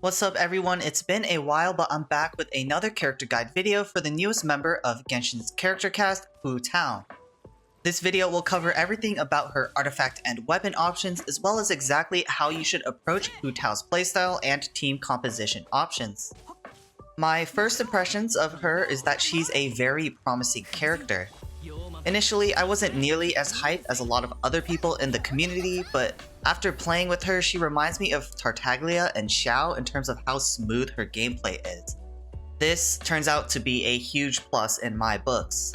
What's up everyone, it's been a while but I'm back with another character guide video for the newest member of Genshin's character cast, Hu Tao. This video will cover everything about her artifact and weapon options as well as exactly how you should approach Hu Tao's playstyle and team composition options. My first impressions of her is that she's a very promising character. Initially, I wasn't nearly as hyped as a lot of other people in the community, but after playing with her, she reminds me of Tartaglia and Xiao in terms of how smooth her gameplay is. This turns out to be a huge plus in my books.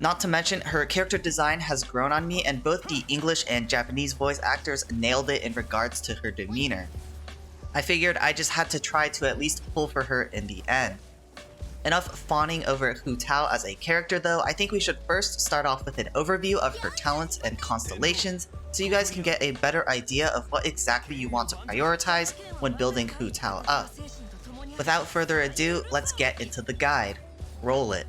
Not to mention, her character design has grown on me and both the English and Japanese voice actors nailed it in regards to her demeanor. I figured I just had to try to at least pull for her in the end. Enough fawning over Hu Tao as a character though, I think we should first start off with an overview of her talents and constellations so you guys can get a better idea of what exactly you want to prioritize when building Hu Tao up. Without further ado, let's get into the guide. Roll it.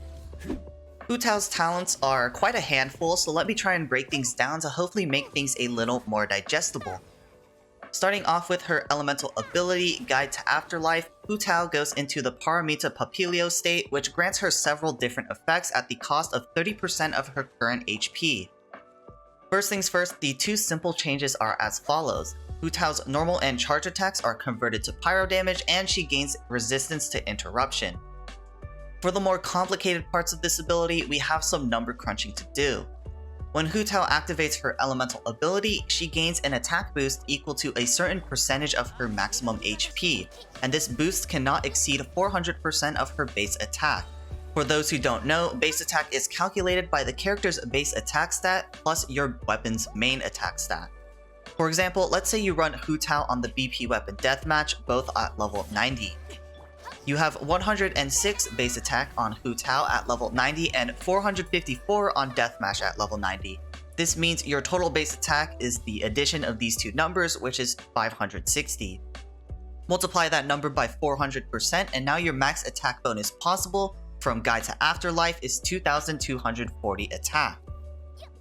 Hu Tao's talents are quite a handful, so let me try and break things down to hopefully make things a little more digestible. Starting off with her elemental ability, Guide to Afterlife, Hu Tao goes into the Paramita Papilio state, which grants her several different effects at the cost of 30% of her current HP. First things first, the two simple changes are as follows. Hu Tao's normal and charge attacks are converted to pyro damage, and she gains resistance to interruption. For the more complicated parts of this ability, we have some number crunching to do. When Hu Tao activates her elemental ability, she gains an attack boost equal to a certain percentage of her maximum HP, and this boost cannot exceed 400% of her base attack. For those who don't know, base attack is calculated by the character's base attack stat plus your weapon's main attack stat. For example, let's say you run Hu Tao on the BP weapon deathmatch, both at level 90. You have 106 base attack on Hu Tao at level 90 and 454 on Deathmatch at level 90. This means your total base attack is the addition of these two numbers, which is 560. Multiply that number by 400% and now your max attack bonus possible from Guide to Afterlife is 2240 attack.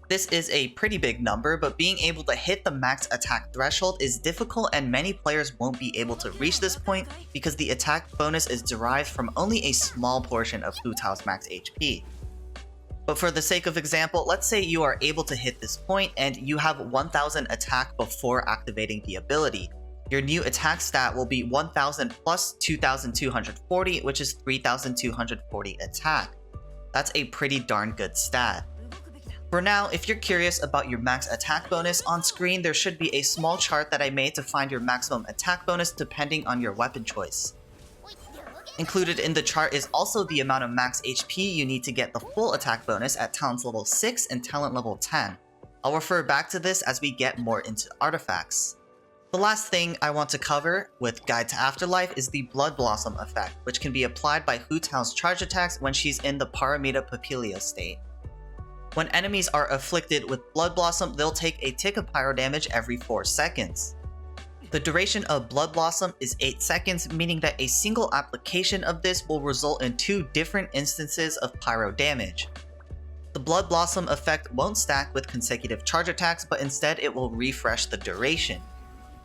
This is a pretty big number, but being able to hit the max attack threshold is difficult and many players won't be able to reach this point because the attack bonus is derived from only a small portion of Hu Tao's max HP. But for the sake of example, let's say you are able to hit this point and you have 1000 attack before activating the ability. Your new attack stat will be 1000 plus 2240, which is 3240 attack. That's a pretty darn good stat. For now, if you're curious about your max attack bonus, on screen there should be a small chart that I made to find your maximum attack bonus depending on your weapon choice. Included in the chart is also the amount of max HP you need to get the full attack bonus at talent level 6 and talent level 10. I'll refer back to this as we get more into artifacts. The last thing I want to cover with Guide to Afterlife is the Blood Blossom effect, which can be applied by Hu Tao's charge attacks when she's in the Paramita Papilio state. When enemies are afflicted with Blood Blossom, they'll take a tick of pyro damage every 4 seconds. The duration of Blood Blossom is 8 seconds, meaning that a single application of this will result in 2 different instances of pyro damage. The Blood Blossom effect won't stack with consecutive charge attacks, but instead it will refresh the duration.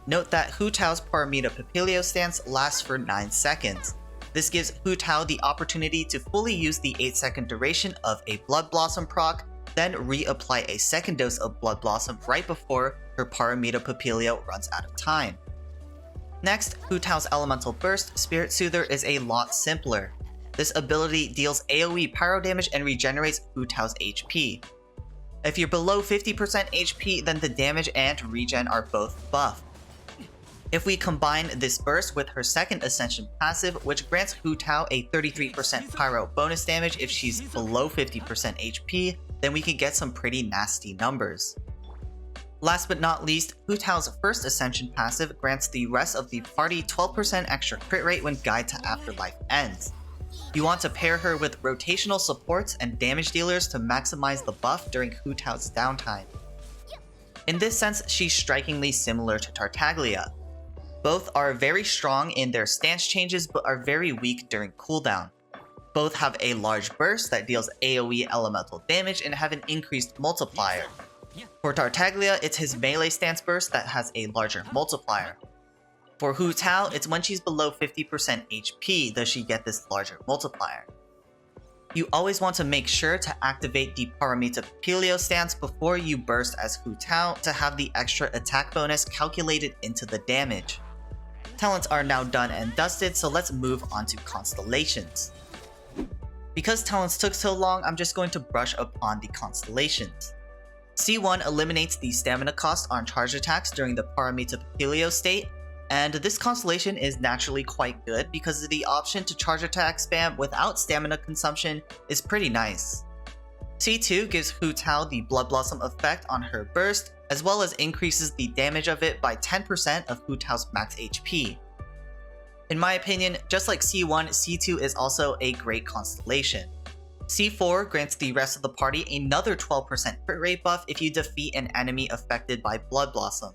Note that Hu Tao's Paramita Papilio stance lasts for 9 seconds. This gives Hu Tao the opportunity to fully use the 8-second duration of a Blood Blossom proc, then reapply a second dose of Blood Blossom right before her Paramita Papilio runs out of time. Next, Hu Tao's Elemental Burst, Spirit Soother, is a lot simpler. This ability deals AoE pyro damage and regenerates Hu Tao's HP. If you're below 50% HP, then the damage and regen are both buffed. If we combine this burst with her second Ascension passive, which grants Hu Tao a 33% pyro bonus damage if she's below 50% HP, then we can get some pretty nasty numbers. Last but not least, Hu Tao's first Ascension passive grants the rest of the party 12% extra crit rate when Guide to Afterlife ends. You want to pair her with rotational supports and damage dealers to maximize the buff during Hu Tao's downtime. In this sense, she's strikingly similar to Tartaglia. Both are very strong in their stance changes but are very weak during cooldown. Both have a large burst that deals AoE elemental damage and have an increased multiplier. For Tartaglia, it's his melee stance burst that has a larger multiplier. For Hu Tao, it's when she's below 50% HP does she get this larger multiplier. You always want to make sure to activate the Paramita Papilio stance before you burst as Hu Tao to have the extra attack bonus calculated into the damage. Talents are now done and dusted, so let's move on to Constellations. Because talents took so long, I'm just going to brush upon the Constellations. C1 eliminates the stamina cost on charge attacks during the Paramita Papilio state, and this constellation is naturally quite good because the option to charge attack spam without stamina consumption is pretty nice. C2 gives Hu Tao the Blood Blossom effect on her burst, as well as increases the damage of it by 10% of Hu Tao's max HP. In my opinion, just like C1, C2 is also a great constellation. C4 grants the rest of the party another 12% crit rate buff if you defeat an enemy affected by Blood Blossom.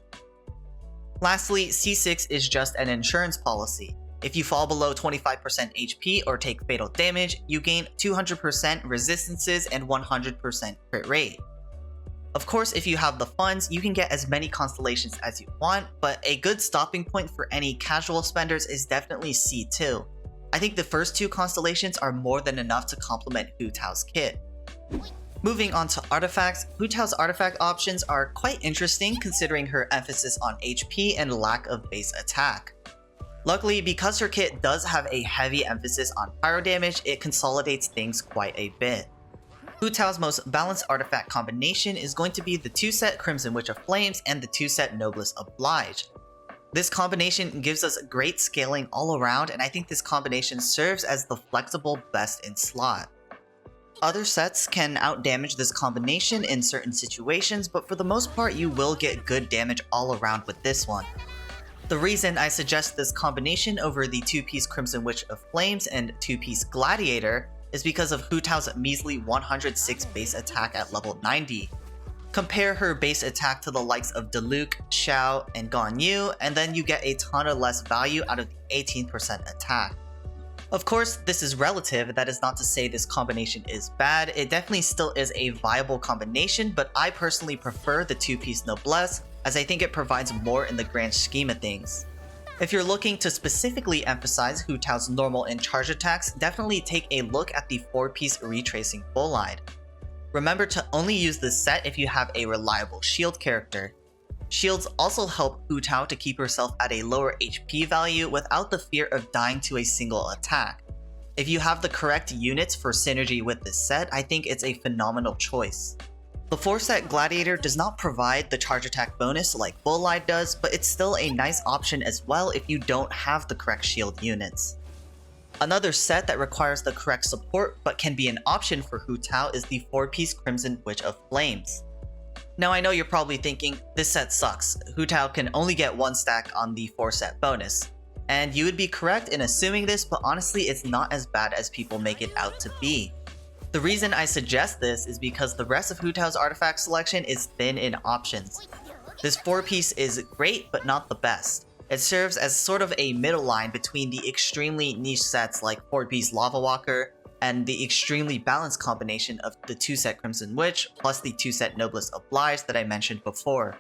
Lastly, C6 is just an insurance policy. If you fall below 25% HP or take fatal damage, you gain 200% resistances and 100% crit rate. Of course, if you have the funds, you can get as many constellations as you want, but a good stopping point for any casual spenders is definitely C2. I think the first two constellations are more than enough to complement Hu Tao's kit. Moving on to artifacts, Hu Tao's artifact options are quite interesting considering her emphasis on HP and lack of base attack. Luckily, because her kit does have a heavy emphasis on pyro damage, it consolidates things quite a bit. Hu Tao's most balanced artifact combination is going to be the 2-set Crimson Witch of Flames and the 2-set Noblesse Oblige. This combination gives us great scaling all around, and I think this combination serves as the flexible best in slot. Other sets can outdamage this combination in certain situations, but for the most part you will get good damage all around with this one. The reason I suggest this combination over the 2-piece Crimson Witch of Flames and 2-piece Gladiator is because of Hu Tao's measly 106 base attack at level 90. Compare her base attack to the likes of Diluc, Xiao, and Ganyu, and then you get a ton of less value out of the 18% attack. Of course, this is relative. That is not to say this combination is bad. It definitely still is a viable combination, but I personally prefer the 2-piece Noblesse as I think it provides more in the grand scheme of things. If you're looking to specifically emphasize Hu Tao's normal and charge attacks, definitely take a look at the 4-piece Retracing Bolide. Remember to only use this set if you have a reliable shield character. Shields also help Hu Tao to keep herself at a lower HP value without the fear of dying to a single attack. If you have the correct units for synergy with this set, I think it's a phenomenal choice. The 4-set Gladiator does not provide the charge attack bonus like Bolide does, but it's still a nice option as well if you don't have the correct shield units. Another set that requires the correct support but can be an option for Hu Tao is the 4-piece Crimson Witch of Flames. Now I know you're probably thinking, this set sucks, Hu Tao can only get 1 stack on the 4-set bonus. And you would be correct in assuming this, but honestly it's not as bad as people make it out to be. The reason I suggest this is because the rest of Hu Tao's artifact selection is thin in options. This 4-piece is great but not the best. It serves as sort of a middle line between the extremely niche sets like 4-piece Lava Walker and the extremely balanced combination of the 2-set Crimson Witch plus the 2-set Noblesse Oblige that I mentioned before.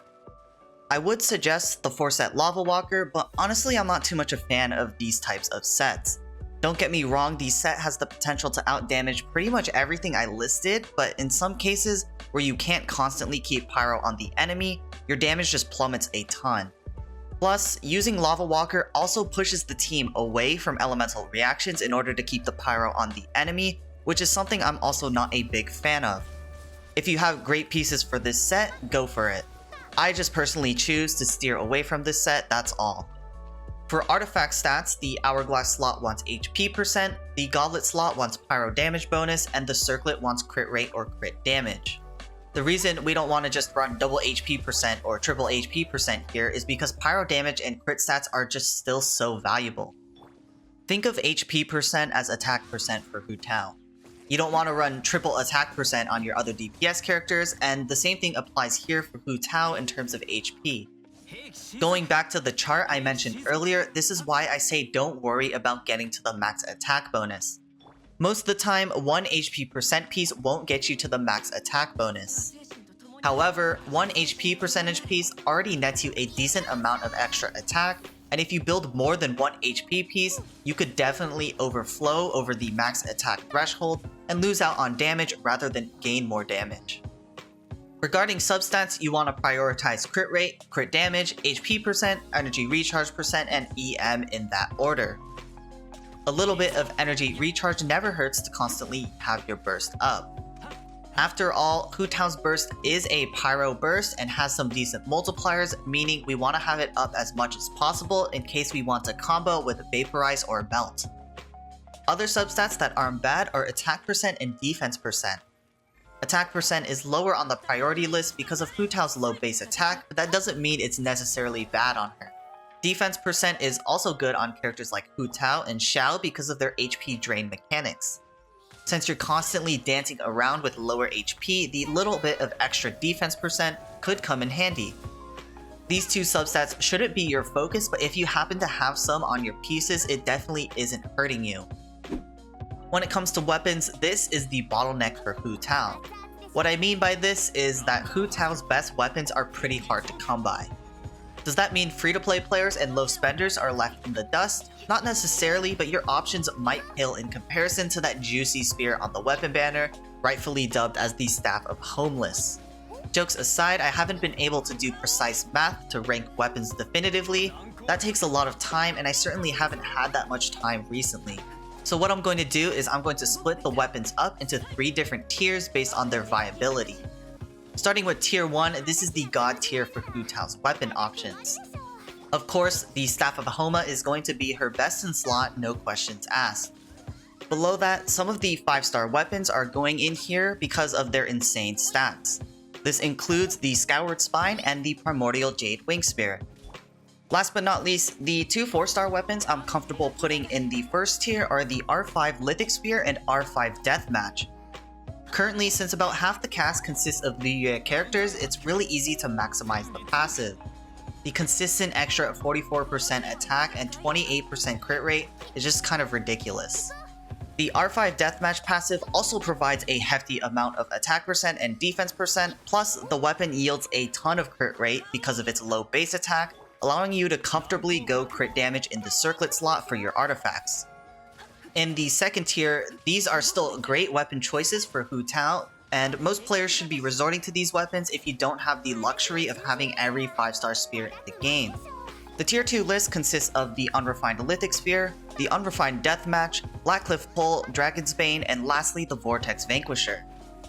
I would suggest the 4-set Lava Walker, but honestly I'm not too much a fan of these types of sets. Don't get me wrong, the set has the potential to outdamage pretty much everything I listed, but in some cases where you can't constantly keep pyro on the enemy, your damage just plummets a ton. Plus, using Lava Walker also pushes the team away from elemental reactions in order to keep the pyro on the enemy, which is something I'm also not a big fan of. If you have great pieces for this set, go for it. I just personally choose to steer away from this set, that's all. For artifact stats, the Hourglass slot wants HP percent, the Goblet slot wants pyro damage bonus, and the Circlet wants crit rate or crit damage. The reason we don't want to just run double HP percent or triple HP percent here is because pyro damage and crit stats are just still so valuable. Think of HP percent as attack percent for Hu Tao. You don't want to run triple attack percent on your other DPS characters, and the same thing applies here for Hu Tao in terms of HP. Going back to the chart I mentioned earlier, this is why I say don't worry about getting to the max attack bonus. Most of the time, 1 HP percent piece won't get you to the max attack bonus. However, 1 HP percentage piece already nets you a decent amount of extra attack, and if you build more than one HP piece, you could definitely overflow over the max attack threshold and lose out on damage rather than gain more damage. Regarding substats, you want to prioritize crit rate, crit damage, HP percent, energy recharge percent, and EM in that order. A little bit of energy recharge never hurts to constantly have your burst up. After all, Hu Tao's burst is a pyro burst and has some decent multipliers, meaning we want to have it up as much as possible in case we want to combo with vaporize or melt. Other substats that aren't bad are attack percent and defense percent. Attack percent is lower on the priority list because of Hu Tao's low base attack, but that doesn't mean it's necessarily bad on her. Defense percent is also good on characters like Hu Tao and Xiao because of their HP drain mechanics. Since you're constantly dancing around with lower HP, the little bit of extra defense percent could come in handy. These two substats shouldn't be your focus, but if you happen to have some on your pieces, it definitely isn't hurting you. When it comes to weapons, this is the bottleneck for Hu Tao. What I mean by this is that Hu Tao's best weapons are pretty hard to come by. Does that mean free-to-play players and low spenders are left in the dust? Not necessarily, but your options might pale in comparison to that juicy spear on the weapon banner, rightfully dubbed as the Staff of Homeless. Jokes aside, I haven't been able to do precise math to rank weapons definitively. That takes a lot of time, and I certainly haven't had that much time recently. So what I'm going to do is I'm going to split the weapons up into 3 different tiers based on their viability. Starting with tier 1, this is the god tier for Hu Tao's weapon options. Of course, the Staff of Homa is going to be her best in slot, no questions asked. Below that, some of the 5-star weapons are going in here because of their insane stats. This includes the Scoured Spine and the Primordial Jade Wing Spear. Last but not least, the 2 4-star weapons I'm comfortable putting in the first tier are the R5 Lithic Spear and R5 Deathmatch. Currently, since about half the cast consists of Liyue characters, it's really easy to maximize the passive. The consistent extra 44% attack and 28% crit rate is just kind of ridiculous. The R5 Deathmatch passive also provides a hefty amount of attack percent and defense percent, plus the weapon yields a ton of crit rate because of its low base attack, allowing you to comfortably go crit damage in the circlet slot for your artifacts. In the second tier, these are still great weapon choices for Hu Tao, and most players should be resorting to these weapons if you don't have the luxury of having every 5-star spear in the game. The tier 2 list consists of the Unrefined Lithic Spear, the Unrefined Deathmatch, Blackcliff Pole, Dragon's Bane, and lastly the Vortex Vanquisher.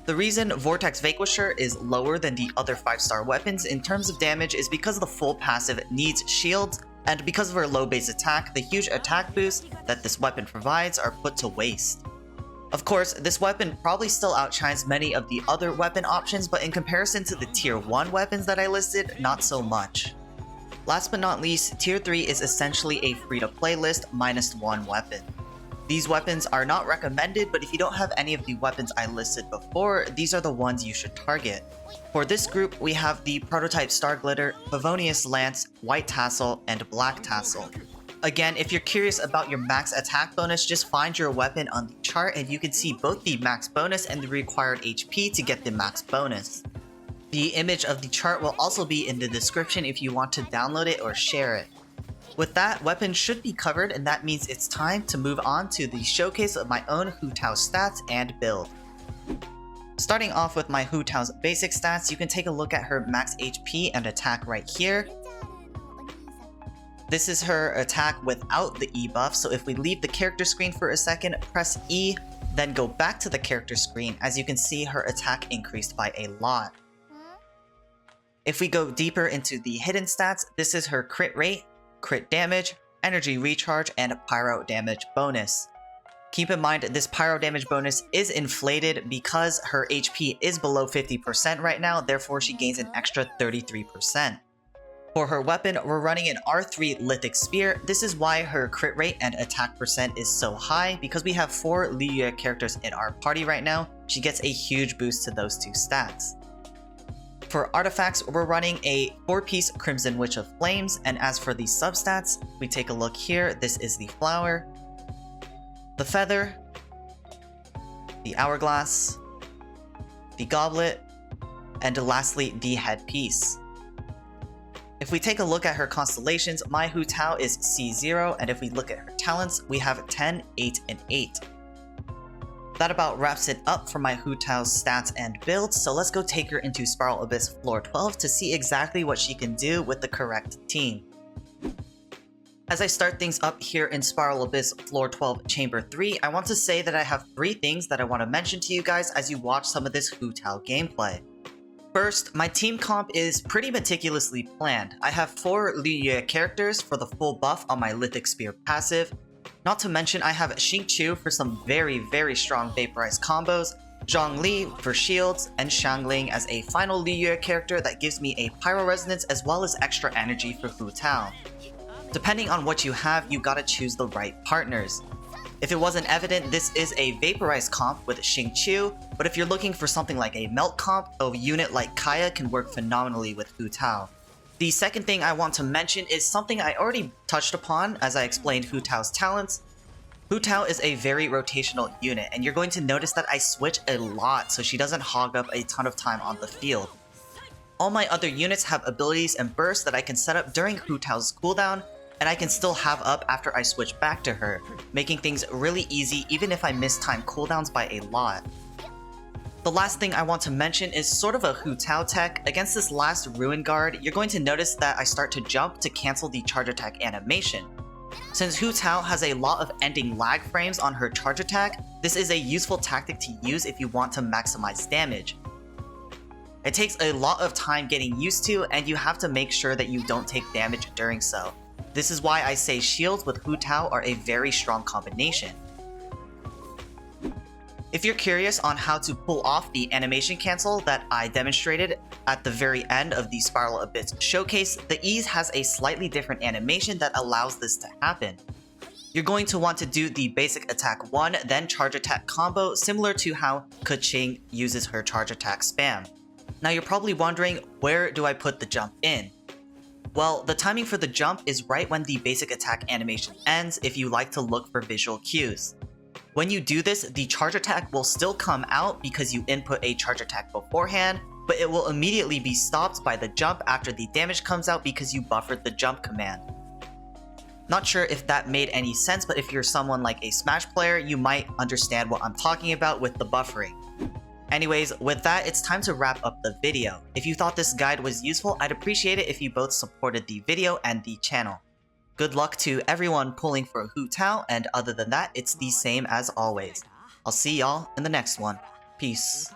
The reason Vortex Vanquisher is lower than the other 5-star weapons in terms of damage is because the full passive needs shields, and because of her low base attack, the huge attack boost that this weapon provides are put to waste. Of course, this weapon probably still outshines many of the other weapon options, but in comparison to the tier 1 weapons that I listed, not so much. Last but not least, tier 3 is essentially a free-to-play list minus 1 weapon. These weapons are not recommended, but if you don't have any of the weapons I listed before, these are the ones you should target. For this group, we have the Prototype Star Glitter, Favonius Lance, White Tassel, and Black Tassel. Again, if you're curious about your max attack bonus, just find your weapon on the chart and you can see both the max bonus and the required HP to get the max bonus. The image of the chart will also be in the description if you want to download it or share it. With that, weapons should be covered, and that means it's time to move on to the showcase of my own Hu Tao stats and build. Starting off with my Hu Tao's basic stats, you can take a look at her max HP and attack right here. This is her attack without the E buff, so if we leave the character screen for a second, press E, then go back to the character screen, as you can see her attack increased by a lot. If we go deeper into the hidden stats, this is her crit rate, crit damage, energy recharge, and pyro damage bonus. Keep in mind this pyro damage bonus is inflated because her HP is below 50% right now, therefore she gains an extra 33%. For her weapon, we're running an R3 Lithic Spear. This is why her crit rate and attack percent is so high, because we have 4 Liyue characters in our party right now. She gets a huge boost to those 2 stats. For artifacts, we're running a 4-piece Crimson Witch of Flames, and as for the substats, we take a look here. This is the flower, the feather, the hourglass, the goblet, and lastly, the headpiece. If we take a look at her constellations, my Hu Tao is C0, and if we look at her talents, we have 10, 8, and 8. That about wraps it up for my Hu Tao's stats and builds, so let's go take her into Spiral Abyss Floor 12 to see exactly what she can do with the correct team. As I start things up here in Spiral Abyss Floor 12 Chamber 3, I want to say that I have 3 things that I want to mention to you guys as you watch some of this Hu Tao gameplay. First, my team comp is pretty meticulously planned. I have 4 Liu Yue characters for the full buff on my Lithic Spear passive. Not to mention I have Xingqiu for some very strong vaporize combos, Zhongli for shields, and Xiangling as a final Liu Yue character that gives me a pyro resonance as well as extra energy for Hu Tao. Depending on what you have, you gotta choose the right partners. If it wasn't evident, this is a vaporize comp with Xingqiu, but if you're looking for something like a melt comp, a unit like Kaya can work phenomenally with Hu Tao. The second thing I want to mention is something I already touched upon as I explained Hu Tao's talents. Hu Tao is a very rotational unit, and you're going to notice that I switch a lot so she doesn't hog up a ton of time on the field. All my other units have abilities and bursts that I can set up during Hu Tao's cooldown, and I can still have up after I switch back to her, making things really easy even if I miss time cooldowns by a lot. The last thing I want to mention is sort of a Hu Tao tech. Against this last Ruin Guard, you're going to notice that I start to jump to cancel the charge attack animation. Since Hu Tao has a lot of ending lag frames on her charge attack, this is a useful tactic to use if you want to maximize damage. It takes a lot of time getting used to, and you have to make sure that you don't take damage during so. This is why I say shields with Hu Tao are a very strong combination. If you're curious on how to pull off the animation cancel that I demonstrated at the very end of the Spiral Abyss showcase, the Ease has a slightly different animation that allows this to happen. You're going to want to do the basic attack 1, then charge attack combo, similar to how Keqing uses her charge attack spam. Now you're probably wondering, where do I put the jump in? Well, the timing for the jump is right when the basic attack animation ends if you like to look for visual cues. When you do this, the charge attack will still come out because you input a charge attack beforehand, but it will immediately be stopped by the jump after the damage comes out because you buffered the jump command. Not sure if that made any sense, but if you're someone like a Smash player, you might understand what I'm talking about with the buffering. Anyways, with that, it's time to wrap up the video. If you thought this guide was useful, I'd appreciate it if you both supported the video and the channel. Good luck to everyone pulling for Hu Tao, and other than that, it's the same as always. I'll see y'all in the next one. Peace.